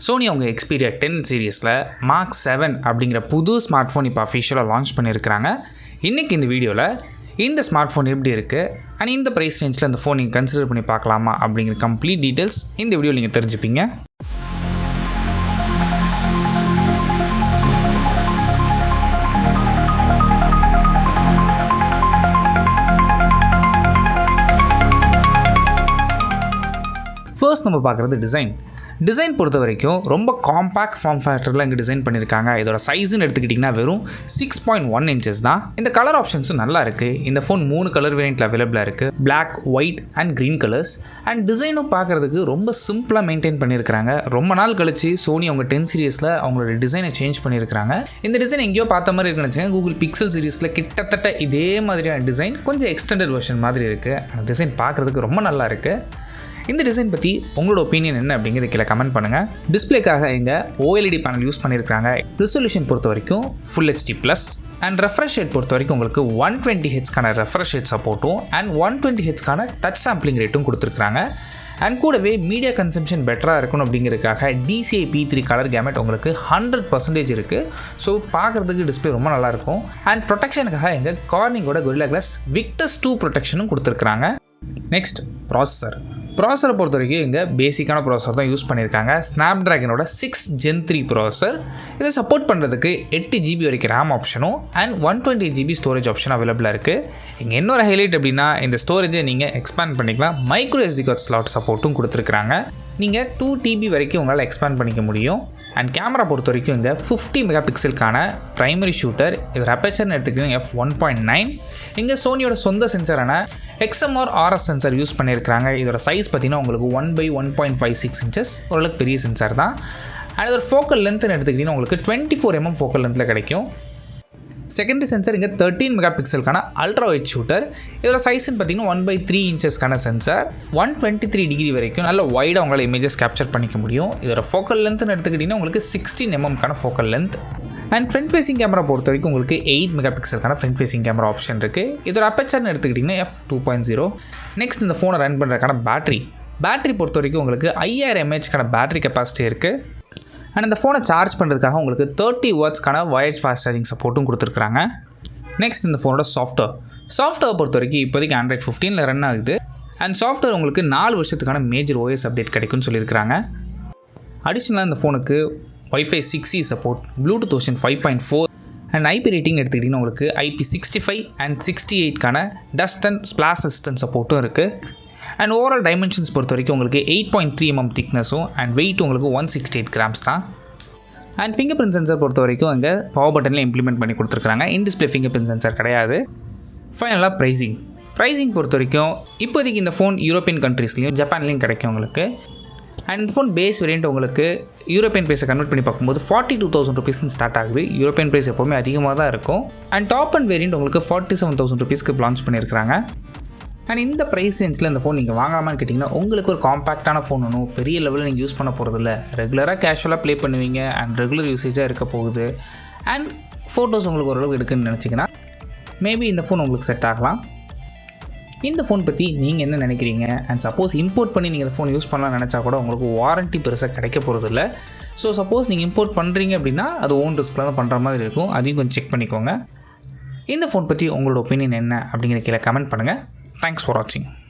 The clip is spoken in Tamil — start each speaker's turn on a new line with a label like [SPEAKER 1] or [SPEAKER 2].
[SPEAKER 1] Sony அவங்க xperia 10 சீரிஸில் Mark 7 அப்படிங்கிற புது ஸ்மார்ட் ஃபோன் இப்போ அஃபிஷியலாக லான்ச் பண்ணியிருக்கிறாங்க. இன்றைக்கி இந்த வீடியோவில் இந்த ஸ்மார்ட் ஃபோன் எப்படி இருக்குது அண்ட் இந்த ப்ரைஸ் ரேஞ்சில் இந்த ஃபோன் நீங்கள் கன்சிடர் பண்ணி பார்க்கலாமா அப்படிங்கிற கம்ப்ளீட் டீட்டெயில்ஸ் இந்த வீடியோவில் நீங்கள் தெரிஞ்சுப்பீங்க. ஃபர்ஸ்ட் நம்ம பார்க்குறது டிசைன் பொறுத்த வரைக்கும் ரொம்ப காம்பேக்ட் ஃபார்ம் ஃபேக்டரில் இங்கே டிசைன் பண்ணியிருக்காங்க. இதோட சைஸ்ன்னு எடுத்துக்கிட்டிங்கன்னா வெறும் 6.1 inches தான். இந்த கலர் ஆப்ஷன்ஸும் நல்லா இருக்குது. இந்த ஃபோன் 3 கலர் வேரியண்ட்டில் அவைலபிளாக இருக்குது. Black, white and green colours. And டிசைனும் பார்க்குறதுக்கு ரொம்ப சிம்பிளாக மெயின்டைன் பண்ணியிருக்காங்க. ரொம்ப நாள் கழிச்சு சோனி அவங்க 10 சீரிஸில் அவங்களோட டிசைனை சேஞ்ச் பண்ணியிருக்காங்க. இந்த டிசைன் எங்கேயோ பார்த்த மாதிரி இருக்குன்னு வச்சுக்கோங்க. கூகுள் பிக்சல் சீரிஸில் கிட்டத்தட்ட இதே மாதிரியான டிசைன் கொஞ்சம் எக்ஸ்டெண்டட் வெர்ஷன் மாதிரி இருக்குது. அந்த டிசைன் பார்க்குறதுக்கு ரொம்ப நல்லா இருக்குது. இந்த டிசைன் பற்றி உங்களோட ஒப்பீனியன் என்ன அப்படிங்கிறது கீழே கமெண்ட் பண்ணுங்கள். டிஸ்பிளேக்காக இங்கே OLED பேனல் யூஸ் பண்ணியிருக்காங்க. ரெசல்யூஷன் பொறுத்த வரைக்கும் Full HD+ and refresh rate பொறுத்த வரைக்கும் உங்களுக்கு 120Hzக்கான ரெஃப்ரெஷ் ரேட் சப்போர்ட்டும் அண்ட் 120Hzக்கான டச் சாம்பிளிங் ரேட்டும் கொடுத்துருக்காங்க. அண்ட் கூடவே மீடியா கன்சம்ஷன் பெட்டராக இருக்கணும் அப்படிங்கிறதுக்காக DCI P3 கலர் கேமெட் உங்களுக்கு 100% இருக்குது. ஸோ பார்க்குறதுக்கு டிஸ்பிளே ரொம்ப நல்லாயிருக்கும். அண்ட் ப்ரொடெக்ஷனுக்காக இங்கே கார்னிங்கோட Gorilla Glass Victus 2 ப்ரொடெக்ஷனும் கொடுத்துருக்காங்க. நெக்ஸ்ட் ப்ராசஸரை பொறுத்த வரைக்கும் இங்கே பேசிக்கான ப்ராசஸர் தான் யூஸ் பண்ணியிருக்காங்க. ஸ்னாப்ட்ராகனோட 6 Gen 3 ப்ராசஸர். இதை சப்போர்ட் பண்ணுறதுக்கு 8GB வரைக்கும் RAM ஆப்ஷனும் அண்ட் 128GB ஸ்டோரேஜ் ஆப்ஷன் அவைலபிளாக இருக்குது. இங்கே இன்னொரு ஹைலைட் அப்படின்னா இந்த ஸ்டோரேஜை நீங்கள் எக்ஸ்பேண்ட் பண்ணிக்கலாம். மைக்ரோ SD கார்ட் ஸ்லாட் சப்போர்ட்டும் கொடுத்துருக்குறாங்க. நீங்கள் 2TB வரைக்கும் உங்களால் எக்ஸ்பேண்ட் பண்ணிக்க முடியும். அண்ட் கேமரா பொறுத்த வரைக்கும் இங்கே 50 மெகாபிக்சலுக்கான ப்ரைமரி ஷூட்டர். இது அப்பேச்சர்னு எடுத்துக்கிட்டிங்கன்னா f1.9. இங்கே சோனியோட சொந்த சென்சரான XMR RS சென்சார் யூஸ் பண்ணியிருக்காங்க. இதோட சைஸ் பார்த்தீங்கன்னா உங்களுக்கு 1/1.56 inches, ஓரளவுக்கு பெரிய சென்சார் தான். அண்ட் இதோட ஃபோக்கல் லென்த்னு எடுத்துக்கிட்டிங்கன்னா உங்களுக்கு 24mm ஃபோக்கல் லென்த்தில் கிடைக்கும். செகண்டரி சென்சார் இங்கே 13 மெகாபிக்சலுக்கான அல்ட்ரா வைட் ஷூட்டர். இதோட சைஸ்ன்னு பார்த்தீங்கன்னா 1/3 inchesக்கான சென்சார். 123 டிகிரி வரைக்கும் நல்ல வைடாக உங்களால் இமேஜஸ் கேப்சர் பண்ணிக்க முடியும். இதோட ஃபோக்கல் லென்த்னு எடுத்துக்கிட்டிங்கன்னா உங்களுக்கு 16mmக்கான focal length. And front facing camera பொறுத்த வரைக்கும் உங்களுக்கு 8 மெகாபிக்சலுக்கான ஃப்ரண்ட் ஃபேசிங் கேமரா ஆப்ஷன் இருக்குது. இதோட அப்பேச்சர்னு எடுத்துக்கிட்டிங்கன்னா f2.0. நெக்ஸ்ட் இந்த ஃபோனை ரன் பண்ணுறதுக்கான பேட்டரி பொறுத்த வரைக்கும் உங்களுக்கு 5000 mAhக்கான பேட்டரி கெப்பாசிட்டி இருக்குது. அண்ட் இந்த ஃபோனை சார்ஜ் பண்ணுறதுக்காக உங்களுக்கு 30 wattsக்கான வயர்ட் ஃபாஸ்ட் சார்ஜிங் சப்போர்ட்டும் கொடுத்துருக்காங்க. நெக்ஸ்ட் இந்த ஃபோனோட சாஃப்ட்வேர் பொறுத்த வரைக்கும் இப்போதைக்கு Android 15 ரன் ஆகுது. அண்ட் சாஃப்ட்வேர் உங்களுக்கு 4 வருஷத்துக்கான மேஜர் OS அப்டேட் கிடைக்கும்னு சொல்லியிருக்காங்க. அடிஷ்னலாக இந்த ஃபோனுக்கு Wi-Fi 6E support, bluetooth version 5.4 and IP rating எடுத்துக்கிட்டிங்கன்னா உங்களுக்கு IP65 அண்ட் 68க்கான டஸ்ட் அண்ட் ஸ்பிளாஷ் ரெசிஸ்டன்ட் சப்போர்ட்டும் இருக்குது. அண்ட் ஓவரால் டைமென்ஷன்ஸ் பொறுத்த வரைக்கும் உங்களுக்கு 8.3mm திக்னஸும் அண்ட் வெயிட் உங்களுக்கு 168 grams தான். அண்ட் ஃபிங்கர் பிரிண்ட் சென்சார் பொறுத்த வரைக்கும் அங்கே பவர் பட்டனில் இம்ப்ளிமெண்ட் பண்ணி கொடுத்துருக்காங்க. In display finger print sensor கிடையாது. ஃபைனலாக ப்ரைஸிங் பொறுத்த வரைக்கும் இப்போதைக்கு இந்த ஃபோன் யூரோப்பியன் கண்ட்ரீஸ்லையும் ஜப்பான்லேயும் கிடைக்கும் உங்களுக்கு. அண்ட் இந்த ஃபோன் பேஸ் வேரியண்ட் உங்களுக்கு யூரோப்பியன் ப்ரைஸை கன்வெர்ட் பண்ணி பார்க்கும்போது 42,000 rupeesன்னு ஸ்டார்ட் ஆகுது. யூரோப்பியன் ப்ரைஸ் எப்போவுமே அதிகமாக தான் இருக்கும். அண்ட் டாப் அண்ட் வேரியண்ட் உங்களுக்கு 47,000 rupeesக்கு லான்ச் பண்ணியிருக்காங்க. அண்ட் இந்த ப்ரைஸ் ரேஞ்சில் இந்த ஃபோன் நீங்கள் வாங்காமல் கேட்டிங்கன்னா உங்களுக்கு ஒரு காம்பேக்டான ஃபோன் வேணும். பெரிய லெவலில் நீங்கள் யூஸ் பண்ண போகிறதில்ல, ரெகுலராக கேஷுவலாக ப்ளே பண்ணுவீங்க அண்ட் ரெகுலர் யூசேஜாக இருக்க போகுது. அண்ட் ஃபோட்டோஸ் உங்களுக்கு ஓரளவுக்கு எடுக்குன்னு நினச்சிங்கன்னா மேபி இந்த ஃபோன் உங்களுக்கு செட் ஆகலாம். இந்த ஃபோன் பற்றி நீங்கள் என்ன நினைக்கிறீங்க? அண்ட் சப்போஸ் இம்போர்ட் பண்ணி நீங்கள் இந்த ஃபோன் யூஸ் பண்ணலாம்னு நினச்சா கூட உங்களுக்கு வாரண்ட்டி பெருசாக கிடைக்க போகிறதில்ல. ஸோ சப்போஸ் நீங்கள் இம்போர்ட் பண்ணுறீங்க அப்படின்னா அது ஓன் ரிஸ்கில் தான் பண்ணுற மாதிரி இருக்கும். அதையும் கொஞ்சம் செக் பண்ணிக்கோங்க. இந்த ஃபோன் பற்றி உங்களோட ஒப்பீனியன் என்ன அப்படிங்கிற கீழே கமெண்ட் பண்ணுங்கள். தேங்க்ஸ் ஃபார் வாட்சிங்.